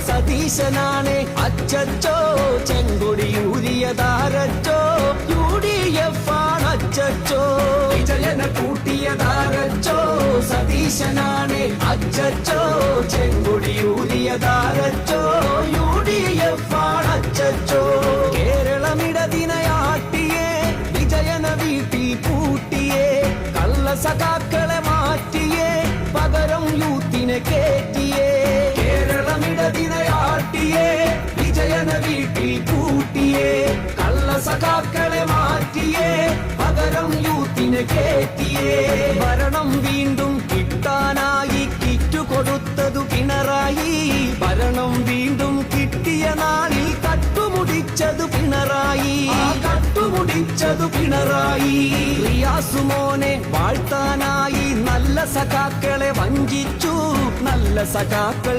സതീശനാണ് അച്ചച്ചോ ചെങ്കൊടിയൂരിയതാരച്ചോ UDF ആണ് അച്ചച്ചോ വിജയന കൂട്ടിയതാരച്ചോ സതീശനാണ് അച്ചച്ചോ ചെങ്കൊടിയൂരിയതാരച്ചോ UDF ആണ് അച്ചച്ചോ കേരളമിടതിനയാട്ടിയേ വിജയന വീട്ടിൽ പൂട്ടിയേ കള്ള സഖാക്കളെ മാറ്റിയേ പകരം യൂത്തിനെ കേറ്റിയേ കേരളമിടതിനയാട്ടിയേ വിജയന വീട്ടിൽ കൂട്ടിയേ കള്ള സഖാക്കളെ മാറ്റിയേ പകരം യൂത്തിനെ കേറ്റിയേ ഭരണം വീണ്ടും കിട്ടാനായി കിറ്റു കൊടുത്തതു പിണറായി ഭരണം വീണ്ടും കിട്ടിയ നാളിൽ കട്ടുമുടിച്ചതു പിണറായി കട്ടുമുടിച്ചതു പിണറായി റിയാസുമോനെ വാഴ്ത്താനായി നല്ല സഖാക്കളെ വഞ്ചിച്ചു നല്ല സഖാക്കൾ